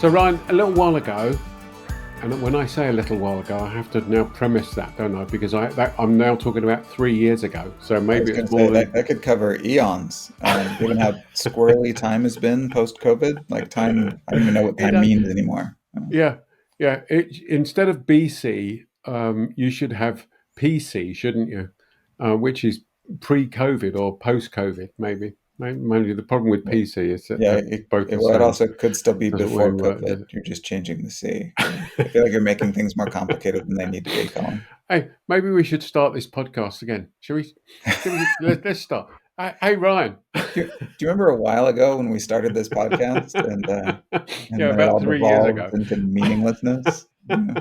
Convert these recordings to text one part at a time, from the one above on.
So Ryan, a little while ago, and when I say a little while ago, I have to now premise that, don't I? Because I'm now talking about 3 years ago. So I was maybe going it's to say more that than that could cover eons, given how squirrely time has been post-COVID. Like time, I don't even know what it. time means anymore. Yeah, yeah. Instead of BC, you should have PC, shouldn't you? Which is pre-COVID or post-COVID, maybe. Maybe the problem with Well, PC is that yeah, they're both the it same. also could still be Doesn't really before work, does COVID. it? You're just changing the C. I feel like you're making things more complicated than they need to be, Colin. Hey, maybe we should start this podcast again. Shall we? Let's start. Hey, Ryan. Do you remember a while ago when we started this podcast and Yeah, then it about all 3 years devolved ago. into meaninglessness? Yeah.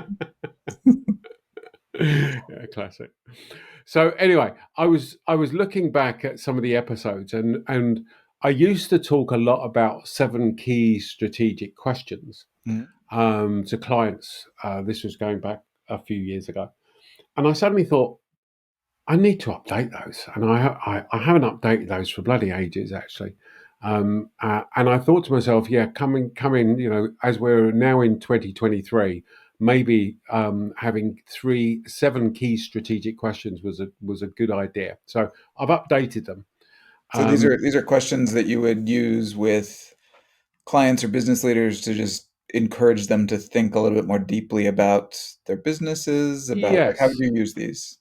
Yeah, classic. So anyway, I was looking back at some of the episodes, and I used to talk a lot about 7 key strategic questions Mhm. to clients. This was going back a few years ago, and I suddenly thought I need to update those, and I haven't updated those for bloody ages actually. And I thought to myself, yeah, coming, as we're now in 2023, maybe having 7 key strategic questions was a good idea. So I've updated them. So these are Um, these are questions that you would use with clients or business leaders to just encourage them to think a little bit more deeply about their businesses, about like how would yes. you use these?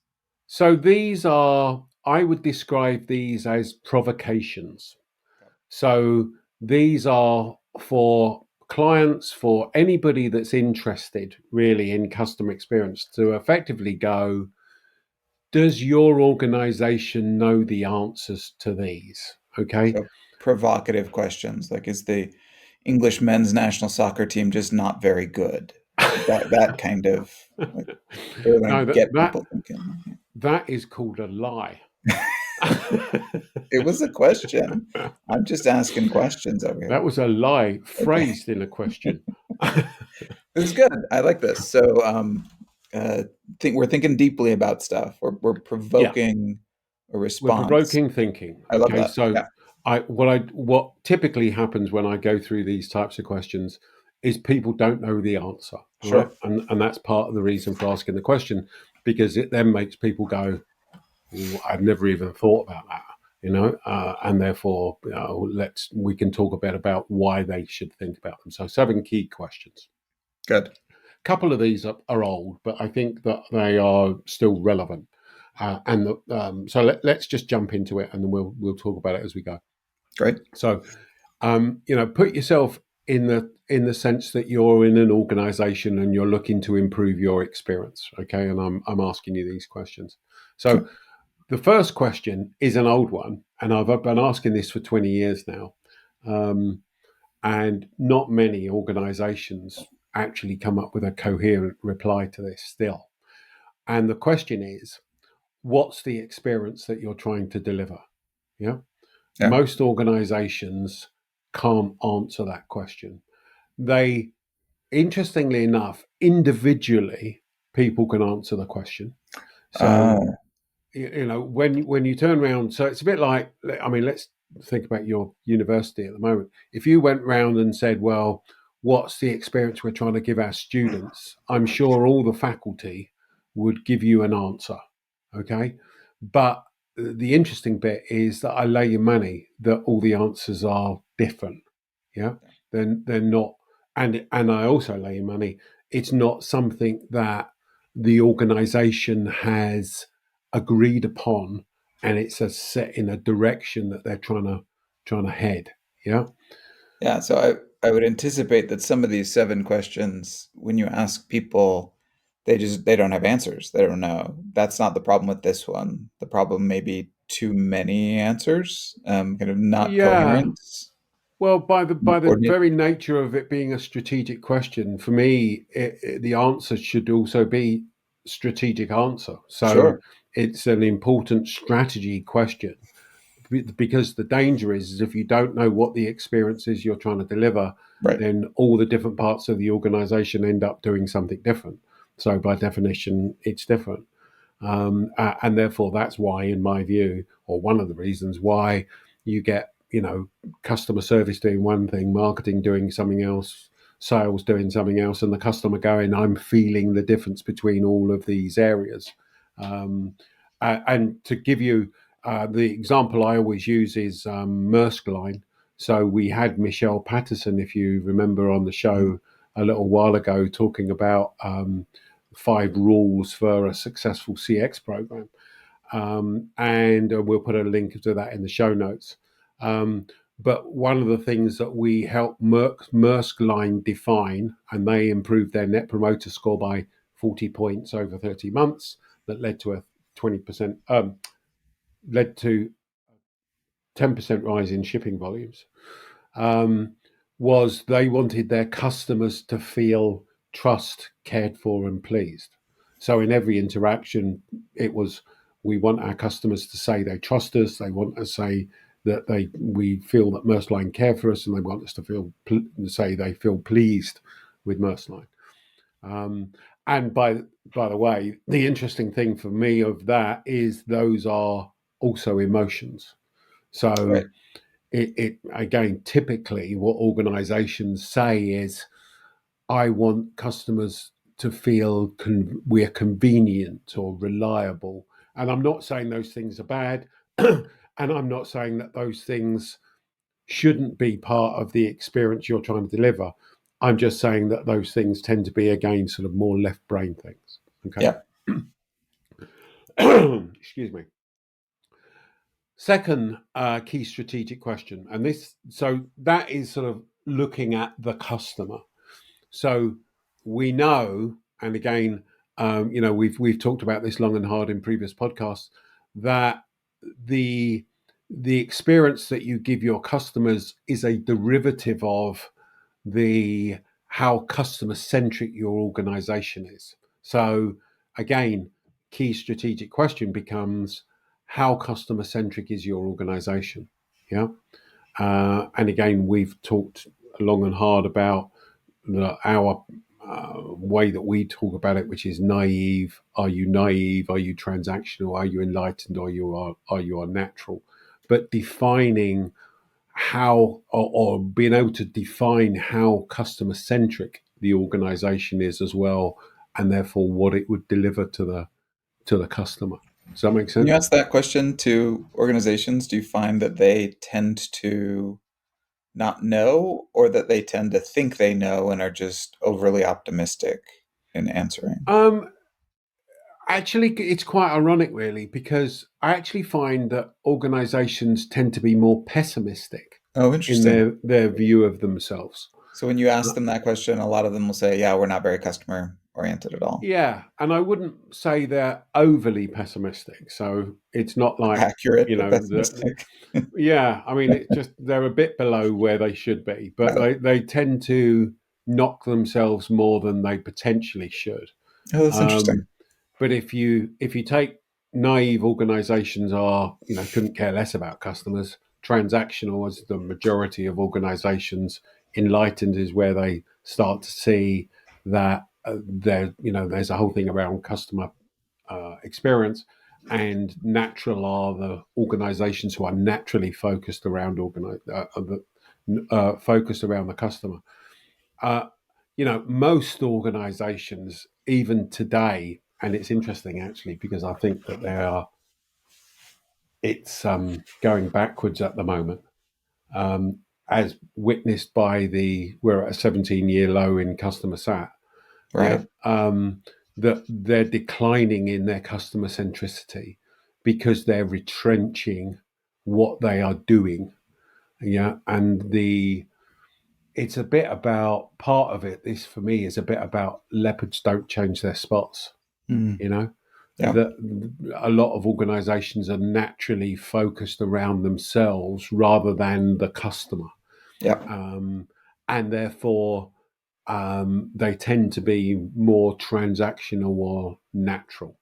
So I would describe these as provocations. So these are for clients, for anybody that's interested really in customer experience to effectively go, does your organization know the answers to these? Okay. So provocative questions like is the English men's national soccer team just not very good? That kind of like really want No, to that get that people thinking. that is called a lie. It was a question. I'm just asking questions over here. That was a lie Okay. phrased in a question. This is good. I like this. So, think we're thinking deeply about stuff. We're Yeah, provoking a we're response. provoking thinking. I love Okay, that. so Yeah, what typically happens when I go through these types of questions is people don't know the answer, right? sure. And that's part of the reason for asking the question, because it then makes people go, I've never even thought about that, and therefore we can talk a bit about why they should think about them. So 7 key questions. Good. A couple of these are old, but I think that they are still relevant. So let's just jump into it, and then we'll talk about it as we go. Great. So, put yourself in the sense that you're in an organization and you're looking to improve your experience. Okay, and I'm asking you these questions. Sure. So the first question is an old one, and I've been asking this for 20 years now, um, and not many organizations actually come up with a coherent reply to this still. And the question is, what's the experience that you're trying to deliver? Yeah. Yeah. Most organizations can't answer that question. They, interestingly enough, individually, people can answer the question. So, Oh, when you turn around, so it's a bit like, I mean, let's think about your university at the moment. If you went round and said, well, what's the experience we're trying to give our students? I'm sure all the faculty would give you an answer. Okay. But the interesting bit is that I lay you money that all the answers are different. Yeah. Then they're not. And I also lay you money. It's not something that the organization has agreed upon, and it's a set in a direction that they're trying to head. Yeah. yeah. So I would anticipate that some of these 7 questions, when you ask people, they don't have answers. They don't know. That's not the problem with this one. The problem may be too many answers, kind of not Yeah. coherent, Well, by the coordinated. very nature of it being a strategic question, for me, the answer should also be strategic answer. So Sure. it's an important strategy question, because the danger is if you don't know what the experience is you're trying to deliver, Right. then all the different parts of the organization end up doing something different. So by definition, it's different. And therefore, that's why, in my view, or one of the reasons why you get, customer service doing one thing, marketing doing something else, sales doing something else, and the customer going, I'm feeling the difference between all of these areas. Um, and to give you the example I always use is Maersk line. So we had Michelle Patterson, if you remember, on the Mm. show a little while ago, talking about 5 rules for a successful CX program. And we'll put a link to that in the show notes. Um, but one of the things that we helped Maersk Line define, and they improved their net promoter score by 40 points over 30 months, that led to a 20%, led to 10% rise in shipping volumes, um, was they wanted their customers to feel trust, cared for, and pleased. So in every interaction, it was, we want our customers to say they trust us. They want to say that we feel that Maersk Line care for us, and they want us to say they feel pleased with Maersk Line. Um, and by the way, the interesting thing for me of that is those are also emotions. Right. So it again, typically what organizations say is, I want customers to feel we're convenient or reliable. And I'm not saying those things are bad. And I'm not saying that those things shouldn't be part of the experience you're trying to deliver. I'm just saying that those things tend to be, again, sort of more left brain things. Okay. Yeah. Excuse me. Second key strategic question, and this, so that is sort of looking at the customer. So we know, and again, we've talked about this long and hard in previous podcasts, that the the experience that you give your customers is a derivative of the how customer centric your organization is. So again, key strategic question becomes, how customer centric is your organization? Yeah. And again, we've talked long and hard about our way that we talk about it, which is naive. Are you naive? Are you transactional? Are you enlightened? Are you natural? But defining how, or being able to define how customer centric the organization is as well, and therefore what it would deliver to the customer. Does that make When you sense? ask that question to organizations, do you find that they tend to not know, or that they tend to think they know and are just overly optimistic in answering? Um, Actually, it's quite ironic, really, because I actually find that organizations tend to be more pessimistic Oh, in interesting. their view of themselves. So when you Uh, ask them that question, a lot of them will say, "Yeah, we're not very customer oriented at all." yeah, and I wouldn't say they're overly pessimistic. So it's not like, Accurate you but know, the, pessimistic. yeah, I mean, it's just they're a bit below where they should be, but Oh, they tend to knock themselves more than they potentially should. oh, that's interesting. Um, But if you take, naive organizations are, couldn't care less about customers. Transactional as the majority of organizations. Enlightened is where they start to see that there's a whole thing around customer experience. And natural are the organizations who are naturally focused around focused around the customer. Uh, most organizations, even today, and it's interesting actually because I think that it's going backwards at the moment, um, as witnessed by we're at a 17-year low in customer sat. Yeah. Right. That they're declining in their customer centricity because they're retrenching what they are doing. Yeah. And it's a bit about, part of it, this for me is a bit about leopards don't change their spots. Mm. You know, Yeah. that a lot of organizations are naturally focused around themselves rather than the customer. Yeah. um, and therefore they tend to be more transactional or natural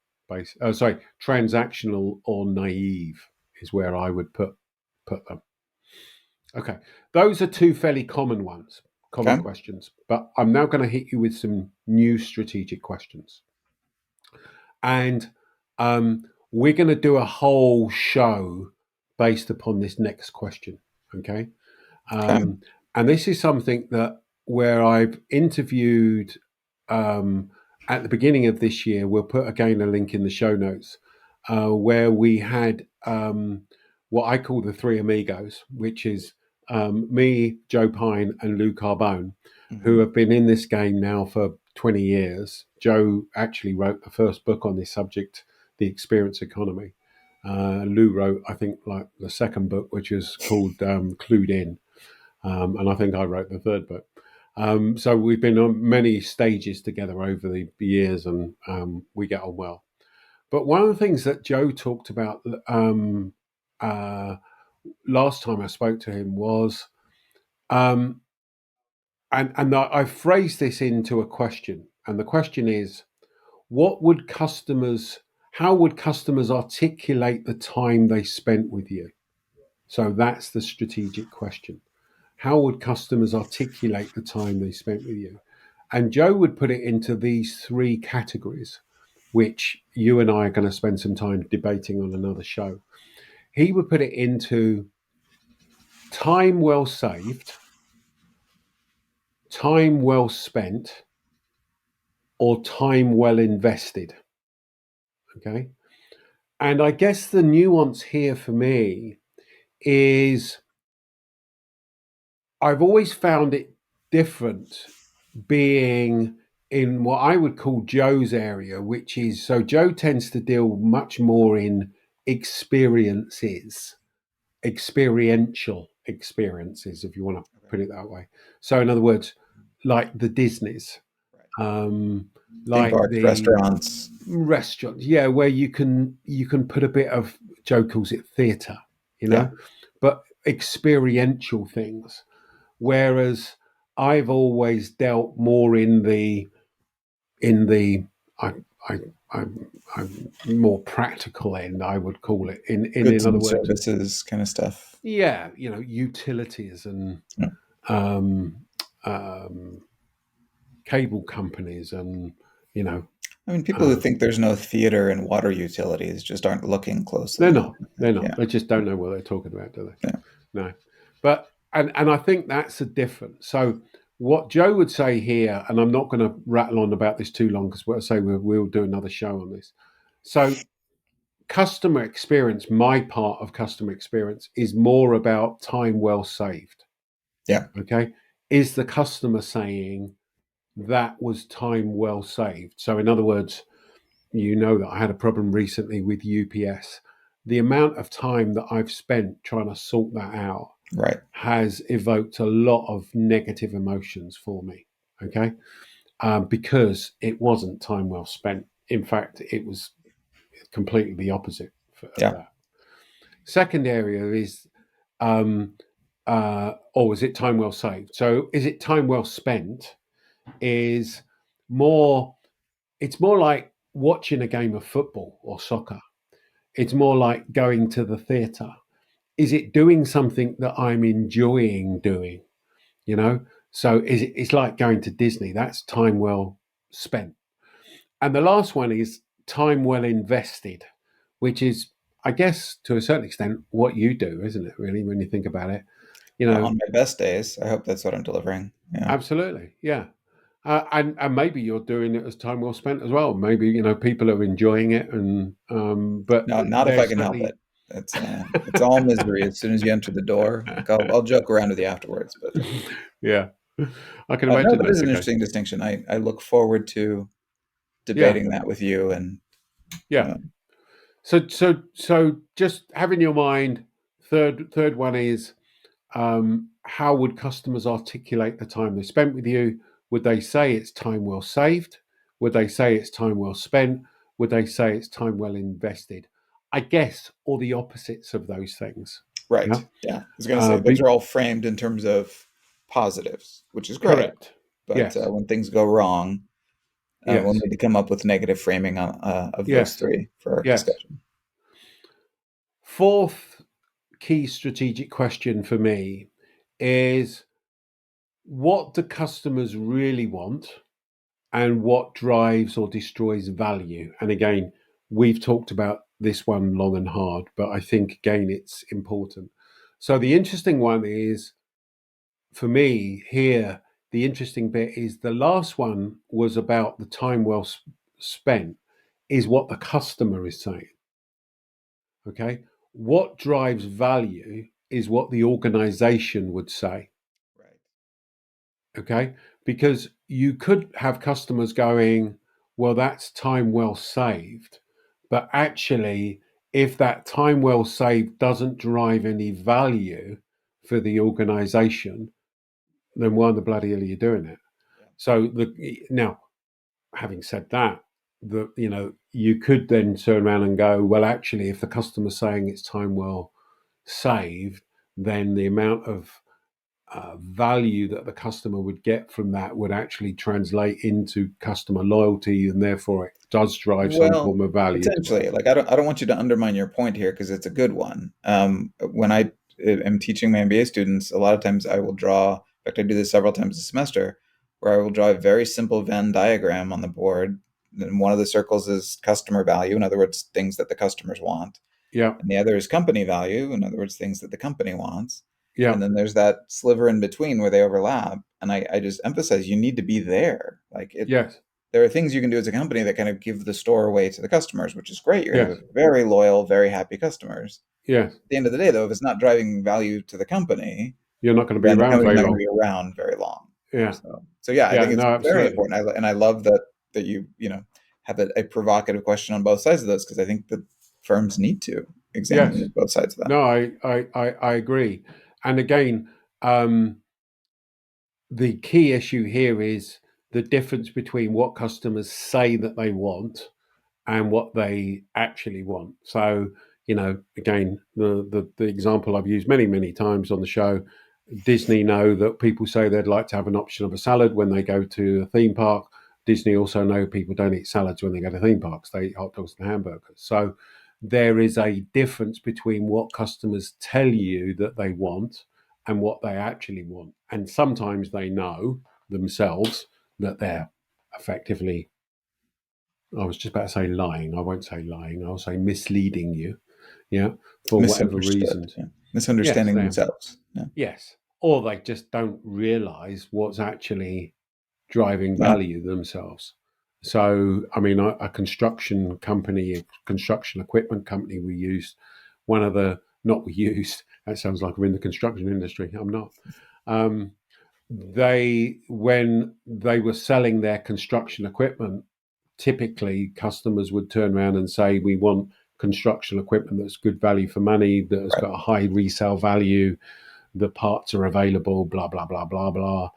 transactional or naive is where I would put them. Okay, those are two fairly common Okay. questions, but I'm now going to hit you with some new strategic questions. And we're going to do a whole show based upon this next question. Okay. Okay. Um, and this is something that where I've interviewed at the beginning of this year. We'll put again a link in the show notes where we had what I call the three amigos, which is me, Joe Pine, and Lou Carbone, who Hmm. have been in this game now for 20 years. Joe actually wrote the first book on this subject, The Experience Economy. Lou wrote, I think, like the second book, which is called Clued In. And I think I wrote the third book. So we've been on many stages together over the years, and we get on well. But one of the things that Joe talked about uh, last time I spoke to him was, um, and I phrased this into a question, and the question is, what would customers, how would customers articulate the time they spent with you? So that's the strategic question. How would customers articulate the time they spent with you? And Joe would put it into these three categories, which you and I are going to spend some time debating on another show. He would put it into time well saved, time well spent, or time well invested. Okay. And I guess the nuance here for me is I've always found it different being in what I would call Joe's area, which is so Joe tends to deal much more in experiences, experiential experiences, if you want to Okay. put it that way. So, in other words, like the Disneys, Right. um, Theme like parks, the restaurants. restaurants, yeah, where you can put a bit of Joe calls it theatre, you Yeah. know, but experiential things. Whereas I've always dealt more in the I, I, I'm more practical end, I would call it. In Goods other and words, services kind of stuff. yeah, utilities and Yeah. um, um, cable companies and you know I mean, people who uh, think there's no theater in water utilities just aren't looking closely they're enough, not I they're think. not Yeah. they just don't know what they're talking about, do Yeah. they? No, but and I think that's a difference. So what Joe would say here, and I'm not going to rattle on about this too long because we'll say we'll do another show on this. So customer experience, my part of customer experience is more about time well saved. Yeah. Okay, is the customer saying that was time well saved? So in other words, that I had a problem recently with UPS. The amount of time that I've spent trying to sort that out Right. has evoked a lot of negative emotions for me. Okay. Because it wasn't time well spent. In fact, it was completely the opposite of Yeah. that. Second area is, is it time well saved? So, is it time well spent? Is more, it's more like watching a game of football or soccer. It's more like going to the theatre. Is it doing something that I'm enjoying doing? You know, so it's like going to Disney. That's time well spent. And the last one is time well invested, which is, I guess, to a certain extent, what you do, isn't it? Really, when you think about it, you know, On my best days, I hope that's what I'm delivering. Yeah. absolutely, yeah. And maybe you're doing it as time well spent as well. Maybe people are enjoying it, and but No, not if I there's can help it. certainly It's all misery as soon as you enter the door. Like I'll joke around with you afterwards, but yeah, I can no, imagine that is that's an the case. interesting distinction. I look forward to Yeah, debating that with you, and yeah. uh, So just have in your mind. Third one is how would customers articulate the time they spent with you? Would they say it's time well saved? Would they say it's time well spent? Would they say it's time well invested? I guess, or the opposites of those things. Yeah. right, yeah. I was going to say those are Be all framed in terms of positives, which is great. correct. But Yes. when things go wrong, we'll Yes. need to come up with negative framing of those Yes. three for our Yes. discussion. Fourth key strategic question for me is what do customers really want and what drives or destroys value? And again, we've talked about this one long and hard, but I think again it's important. So the interesting one is for me here the interesting bit is the last one was about the time well spent, is what the customer is saying. Okay. What drives value is what the organization would say. Right. Okay. Because you could have customers going, well, that's time well saved. But actually, if that time well saved doesn't drive any value for the organization, then why the bloody hell are you doing it? Yeah. So now, having said that, you could then turn around and go, well, actually, if the customer's saying it's time well saved, then the amount of value that the customer would get from that would actually translate into customer loyalty, and therefore it does drive some Well, form of value. potentially. Like I don't want you to undermine your point here because it's a good one. When I am teaching my MBA students, a lot of times I will draw. In fact, I do this several times a semester, where I will draw a very simple Venn diagram on the board. And one of the circles is customer value, in other words, things that the customers want, Yeah, and the other is company value, in other words, things that the company wants. yeah, And then there's that sliver in between where they overlap. And I just emphasize you need to be there. Like it, yes, there are things you can do as a company that kind of give the store away to the customers, which is great. You're going to yes, have very loyal, very happy customers. yes. At the end of the day, though, if it's not driving value to the company, You're not going to be then the around company's very not going to long. be around very long. Yeah, So yeah, I yeah, think it's no, very absolutely. important. And I love that you know have a provocative question on both sides of this because I think that firms need to Yes, examine both sides of that. no, I agree. And again, um, the key issue here is the difference between what customers say that they want and what they actually want. So, again, the example I've used many times on the show, Disney know that people say they'd like to have an option of a salad when they go to a theme park. Disney also know people don't eat salads when they go to theme parks. They eat hot dogs and hamburgers. So there is a difference between what customers tell you that they want and what they actually want. And sometimes they know themselves that they're effectively, I was just about to say lying. I won't say lying. I'll say misleading you. Yeah. For whatever Misunderstood, reasons. yeah. Yes, Misunderstanding they are. themselves. Yeah, Yes. Or they just don't realize what's actually driving yeah, value themselves. So, I mean, a construction company, a construction equipment company we used, one of the, not we used, that sounds like we're in the construction industry. I'm not. Um, when they were selling their construction equipment, typically customers would turn around and say, we want construction equipment that's good value for money, that has right, got a high resale value, the parts are available, blah, blah, blah, blah, blah.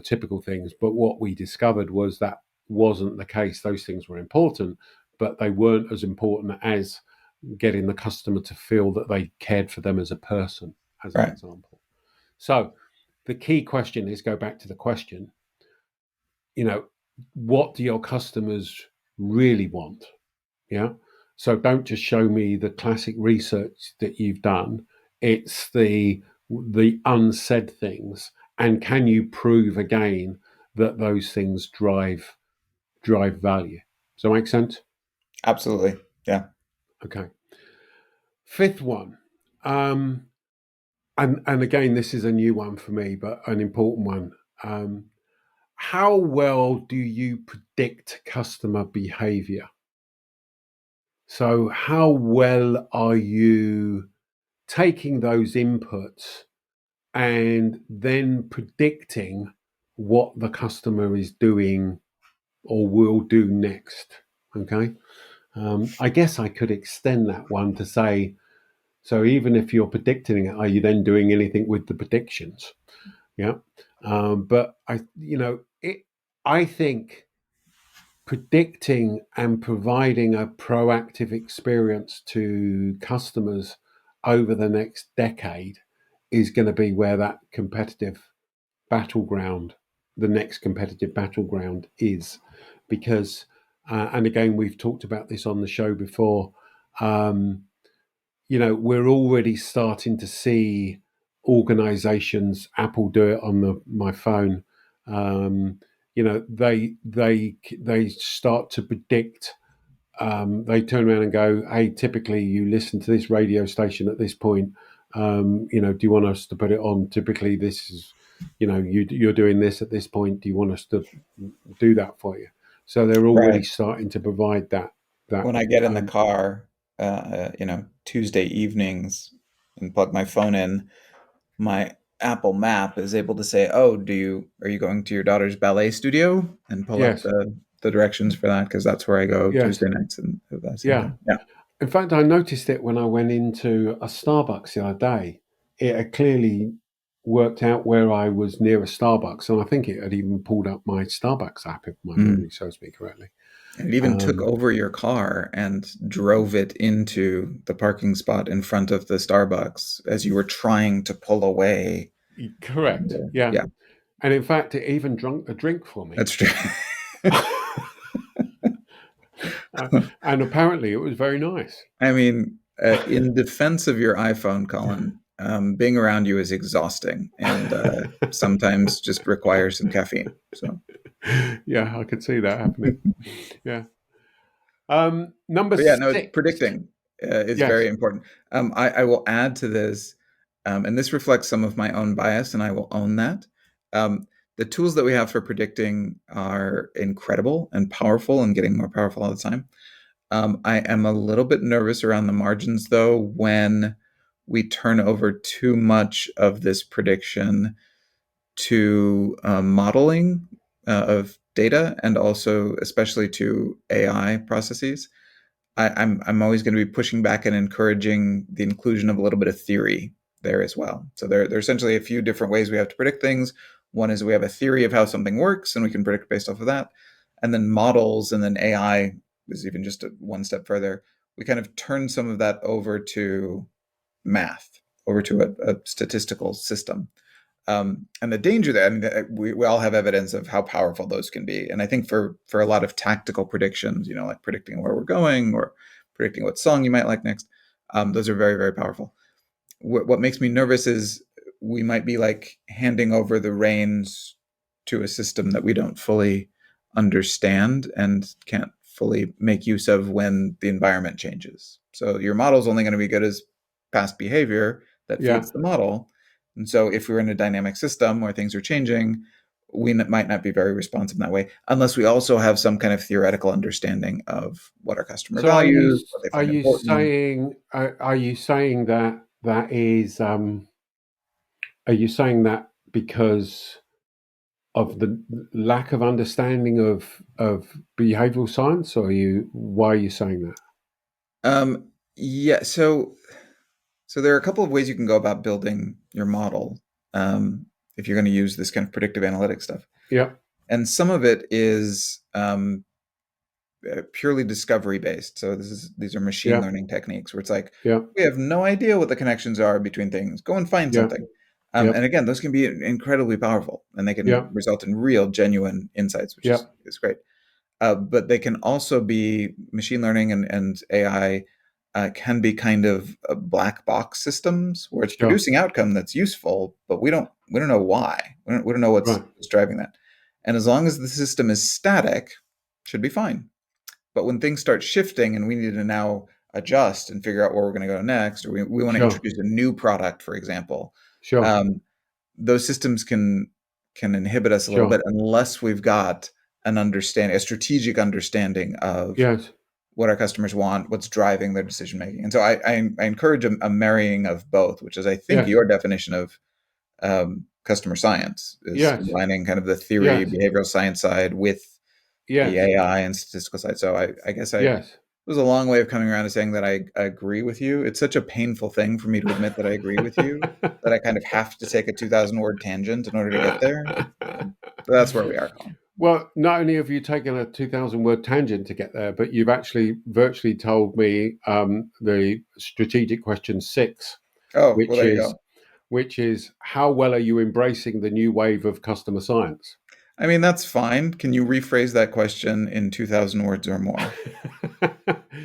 Typical things. But what we discovered was that wasn't the case. Those things were important, but they weren't as important as getting the customer to feel that they cared for them as a person, as an right. example. So the key question is, go back to the question, you know, what do your customers really want? Yeah. So don't just show me the classic research that you've done. It's the unsaid things. And can you prove again that those things drive value? Does that make sense? Absolutely. Yeah. Okay. Fifth one. Um, and again, this is a new one for me, but an important one. Um, how well do you predict customer behavior? So, how well are you taking those inputs and then predicting what the customer is doing or will do next? Okay. I guess I could extend that one to say, so even if you're predicting it, are you then doing anything with the predictions? Yeah. But I think predicting and providing a proactive experience to customers over the next decade is going to be where that competitive battleground, the next competitive battleground is. Because, and again, we've talked about this on the show before, um, we're already starting to see organizations, Apple do it on my phone. They start to predict. They turn around and go, "Hey, typically you listen to this radio station at this point. Do you want us to put it on? Typically, this is." you're doing this at this point. Do you want us to do that for you? So they're already Right. starting to provide that. When I get in the car, Tuesday evenings and plug my phone in, my Apple Map is able to say, "Oh, are you going to your daughter's ballet studio?" and pull up Yes, the directions for that because that's where I go yes, Tuesday nights and that same yeah. thing. Yeah. In fact, I noticed it when I went into a Starbucks the other day. It had clearly worked out where I was near a Starbucks, and I think it had even pulled up my Starbucks app, if my Mm. memory serves me correctly. And it even took Um, over your car and drove it into the parking spot in front of the Starbucks as you were trying to pull away. And, Correct, yeah. yeah, And in fact, it even drunk a drink for me. that's true. Uh, and apparently it was very nice. I mean, in defense of your iPhone, Colin, being around you is exhausting and sometimes just requires some caffeine. So, Yeah, I could see that happening. Yeah. Number but yeah, no, six. predicting is very Yes. important. I will add to this, and this reflects some of my own bias, and I will own that. Um, the tools that we have for predicting are incredible and powerful and getting more powerful all the time. I am a little bit nervous around the margins, though, when we turn over too much of this prediction to modeling of data and also, especially, to AI processes. I'm always going to be pushing back and encouraging the inclusion of a little bit of theory there as well. So there are essentially a few different ways we have to predict things. One is we have a theory of how something works, and we can predict based off of that. And then models, and then AI is even just one step further. We kind of turn some of that over to math, over to a statistical system. And the danger there, I mean, we all have evidence of how powerful those can be. And I think for a lot of tactical predictions, like predicting where we're going or predicting what song you might like next, those are very, very powerful. What makes me nervous is we might be like handing over the reins to a system that we don't fully understand and can't fully make use of when the environment changes. So your model is only going to be good as past behavior that Yeah. feeds the model. And so if we're in a dynamic system where things are changing, we might not be very responsive in that way, unless we also have some kind of theoretical understanding of what our customer So are you values, what they are find you important. saying are you saying that that is are you saying that because of the lack of understanding of behavioral science, or why are you saying that? Yeah, so there are a couple of ways you can go about building your model if you're going to use this kind of predictive analytics stuff. Yeah. And some of it is purely discovery based. So these are machine Yeah. learning techniques where it's like Yeah. we have no idea what the connections are between things. Go and find Yeah. something. Yeah. And again, those can be incredibly powerful, and they Yeah. can result in real, genuine insights, which Yeah. is great. But they can also be machine learning and AI can be kind of black box systems where it's Sure. producing outcome that's useful, but we don't know why. We don't know what's Right. driving that. And as long as the system is static, should be fine. But when things start shifting and we need to now adjust and figure out where we're going to go next, or we want to Sure. introduce a new product, for example, Sure. um, those systems can inhibit us a little bit Sure. unless we've got a strategic understanding of Yes. what our customers want, what's driving their decision making. And so I encourage a marrying of both, which is I think Yes. your definition of customer science is Yes. combining kind of the theory, Yes. behavioral science side with the Yes. AI and statistical side. So I guess it Yes. was a long way of coming around to saying that I agree with you. It's such a painful thing for me to admit that I agree with you that I kind of have to take a 2,000 word tangent in order to get there. But that's where we are, Colin. Well, not only have you taken a 2,000 word tangent to get there, but you've actually virtually told me the strategic question six, Oh, well, which there you is go. how well are you embracing the new wave of customer science? I mean, that's fine. Can you rephrase that question in 2,000 words or more?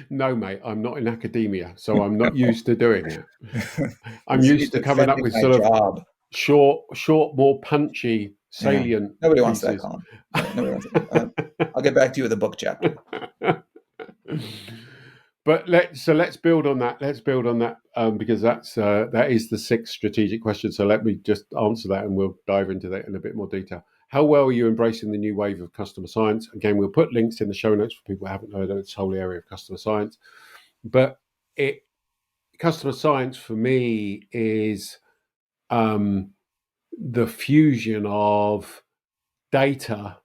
No, mate, I'm not in academia, so I'm not used to doing that. I'm You used need to coming up defending with my sort of job. more punchy, Yeah. salient Nobody wants that, pieces. Colin. Nobody wants it. I'll get back to you with a book chapter. But let's build on that. Let's build on that because that is the sixth strategic question. So let me just answer that, and we'll dive into that in a bit more detail. How well are you embracing the new wave of customer science? Again, we'll put links in the show notes for people who haven't heard of this whole area of customer science. But it customer science for me is the fusion of data,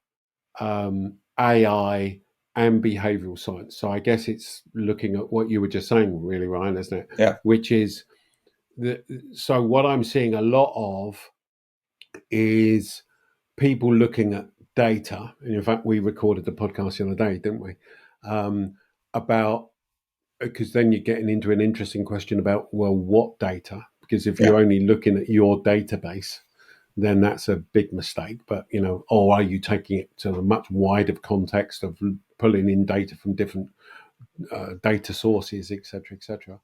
AI, and behavioral science. So I guess it's looking at what you were just saying, really, Ryan, isn't it? Yeah. Which is so what I'm seeing a lot of is people looking at data. And in fact, we recorded the podcast the other day, didn't we? About because then you're getting into an interesting question about, well, what data? Because if Yeah. you're only looking at your database, then that's a big mistake. But or are you taking it to a much wider context of pulling in data from different data sources, etc., etc.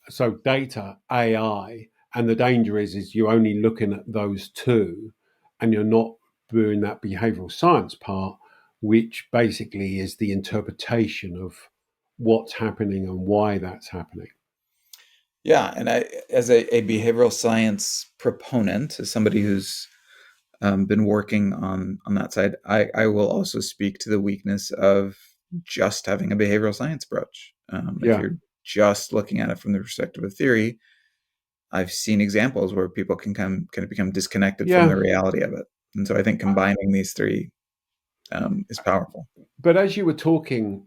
So data, AI, and the danger is you're only looking at those two, and you're not doing that behavioral science part, which basically is the interpretation of what's happening and why that's happening. Yeah, and I, as a behavioral science proponent, as somebody who's been working on that side, I will also speak to the weakness of just having a behavioral science approach. If Yeah, you're just looking at it from the perspective of theory, I've seen examples where people can become disconnected from yeah. the reality of it, and so I think combining these three is powerful. But as you were talking,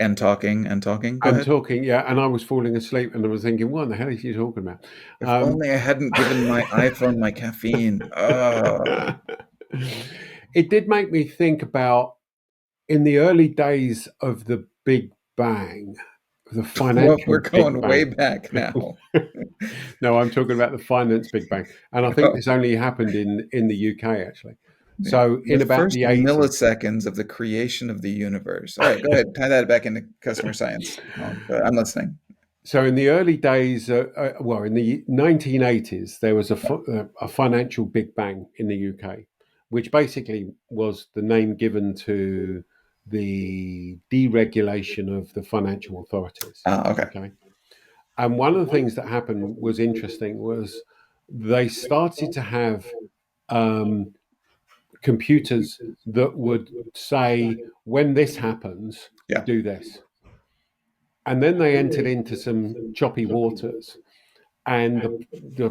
And talking and talking. Go and ahead. talking, yeah, and I was falling asleep, and I was thinking, what the hell is you talking about? If only I hadn't given my iPhone my caffeine. Oh, It did make me think about in the early days of the Big Bang, the well, we're financial Big going way Bang. back now. No, I'm talking about the finance Big Bang, and I think Oh, this only happened in the UK actually. So the in about first the 80s, milliseconds of the creation of the universe. All right, go ahead. Tie that back into customer science. Colin. I'm listening. so in the early days, well, in the 1980s, there was a financial Big Bang in the UK, which basically was the name given to the deregulation of the financial authorities. Okay. Okay. And one of the things that happened was interesting was they started to have um, computers that would say, when this happens, Yeah. do this. And then they entered into some choppy waters, and the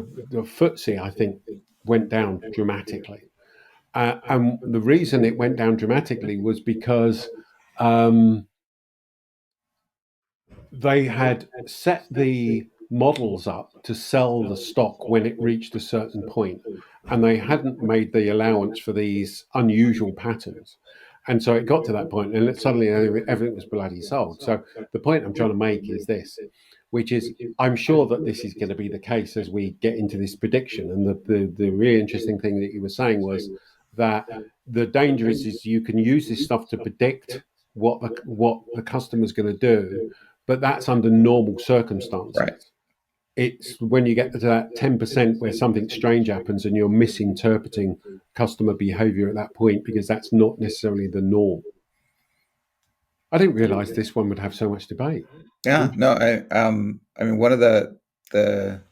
footsie, I think, went down dramatically. And the reason it went down dramatically was because um, they had set the models up to sell the stock when it reached a certain point, and they hadn't made the allowance for these unusual patterns. And so it got to that point, and suddenly everything was bloody sold. So the point I'm trying to make is this, which is I'm sure that this is going to be the case as we get into this prediction. And the really interesting thing that you were saying was that the danger is you can use this stuff to predict what the customer's going to do, but that's under normal Right. circumstances. It's when you get to that 10% where something strange happens and you're misinterpreting customer behavior at that point because that's not necessarily the norm. I didn't realize this one would have so much debate. It's Yeah. No. interesting. I mean, one of the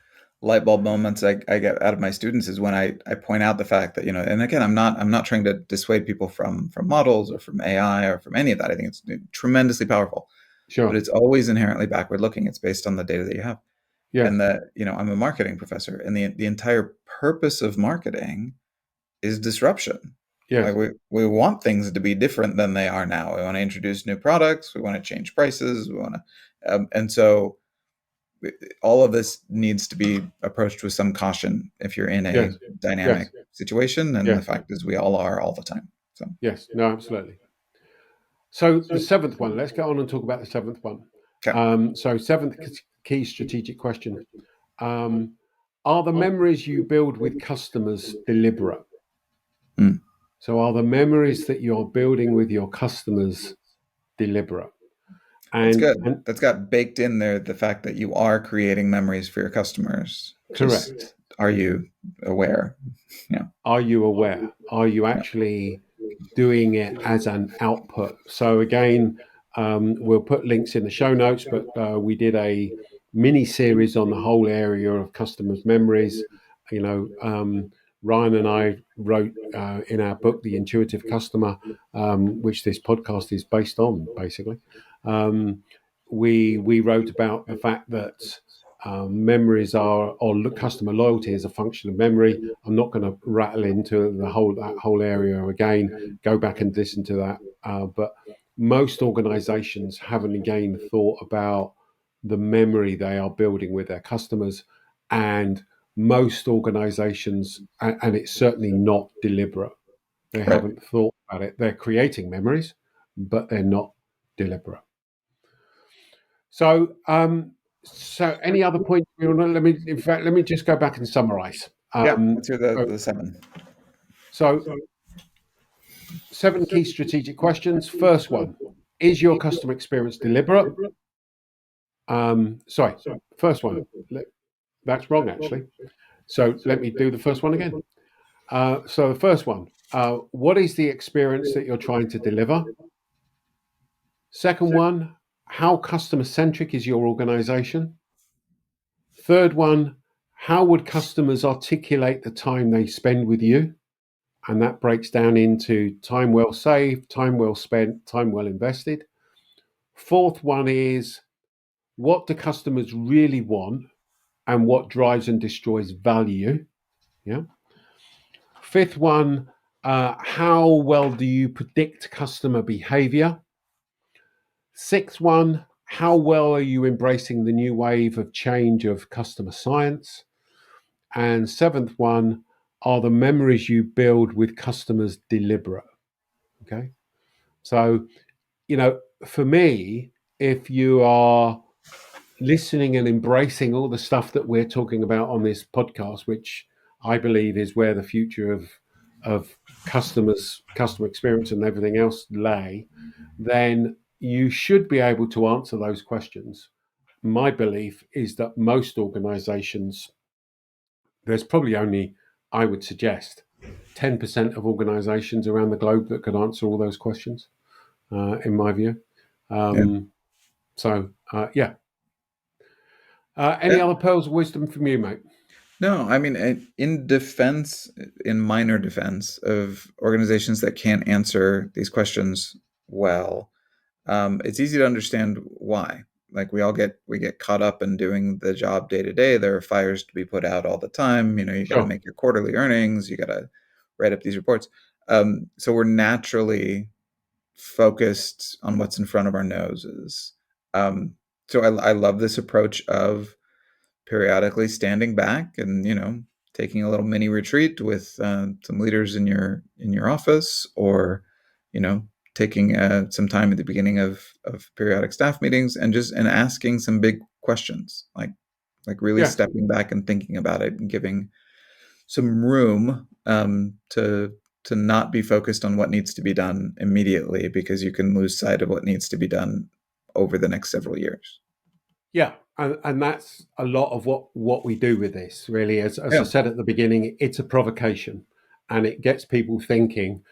light bulb moments I get out of my students is when I point out the fact that, and again, I'm not trying to dissuade people from models or from AI or from any of that. I think it's tremendously powerful, but Sure. it's always inherently backward looking. It's based on the data that you have. Yes. And that, I'm a marketing professor, and the entire purpose of marketing is disruption. Like Yes. we want things to be different than they are now. We want to introduce new products. We want to change prices. We want to, and so all of this needs to be approached with some caution if you're in a Yes. dynamic Yes. situation. And the Yes. fact is, we all are all the time. So, Yes. No, absolutely. So the seventh one, let's get on and talk about the seventh one. okay. So seventh key strategic question. Um, are the memories you build with customers deliberate? Mm. So are the memories that you're building with your customers deliberate? That's And good. That's got baked in there the fact that you are creating memories for your customers. correct. Just are you aware? Yeah. Are you aware? Are you Yeah. actually doing it as an output? So again, We'll put links in the show notes, but we did a mini series on the whole area of customers' memories. Ryan and I wrote in our book, The Intuitive Customer, which this podcast is based on, basically. We wrote about the fact that memories or customer loyalty is a function of memory. I'm not going to rattle into that whole area again. Go back and listen to that. But most organizations haven't again thought about the memory they are building with their customers, and most organizations, and it's certainly not deliberate, they Right. haven't thought about it. They're creating memories, but they're not deliberate. So any other points? Let me just go back and summarize. Let's hear the 7. So 7 key strategic questions. First one, is your customer experience deliberate? First one. That's wrong, actually. So let me do the first one again. So the first one, what is the experience that you're trying to deliver? Second one, how customer-centric is your organization? Third one, how would customers articulate the time they spend with you? And that breaks down into time well saved, time well spent, time well invested. Fourth one is, what do customers really want and what drives and destroys value? Yeah. Fifth one, how well do you predict customer behavior? Sixth one, how well are you embracing the new wave of change of customer science? And seventh one, are the memories you build with customers deliberate? Okay. So, for me, if you are listening and embracing all the stuff that we're talking about on this podcast, which I believe is where the future of customer experience and everything else lay, then you should be able to answer those questions. My belief is that most organizations, there's probably only, I would suggest, 10% of organizations around the globe that could answer all those questions, in my view. Any other pearls of wisdom from you, mate? No, I mean, in minor defense of organizations that can't answer these questions well, it's easy to understand why. Like we get caught up in doing the job day to day. There are fires to be put out all the time. You got to make your quarterly earnings. You got to write up these reports. So we're naturally focused on what's in front of our noses. So I love this approach of periodically standing back and taking a little mini retreat with some leaders in your office, or taking some time at the beginning of periodic staff meetings and asking some big questions, like really stepping back and thinking about it and giving some room to not be focused on what needs to be done immediately, because you can lose sight of what needs to be done over the next several years. Yeah, and that's a lot of what we do with this, really. As I said at the beginning, it's a provocation, and it gets people thinking,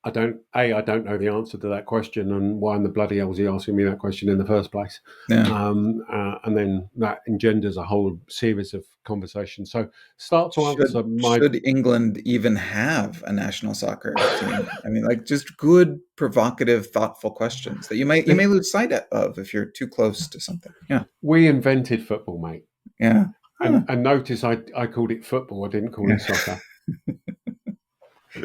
I don't know the answer to that question, and why in the bloody hell is he asking me that question in the first place? And then that engenders a whole series of conversations. So start to answer should England even have a national soccer team? I mean, just good, provocative, thoughtful questions that you may lose sight of if you're too close to something. Yeah, we invented football, mate. Yeah, and notice I called it football. I didn't call it soccer.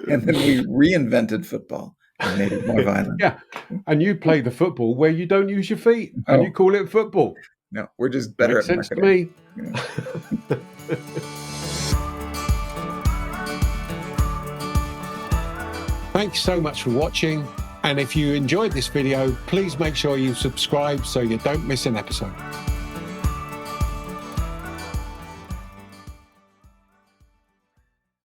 And then we reinvented football and made it more violent. Yeah, and you play the football where you don't use your feet, and you call it football. No, we're just better at marketing. Makes sense to me. Thanks so much for watching, and if you enjoyed this video, please make sure you subscribe so you don't miss an episode.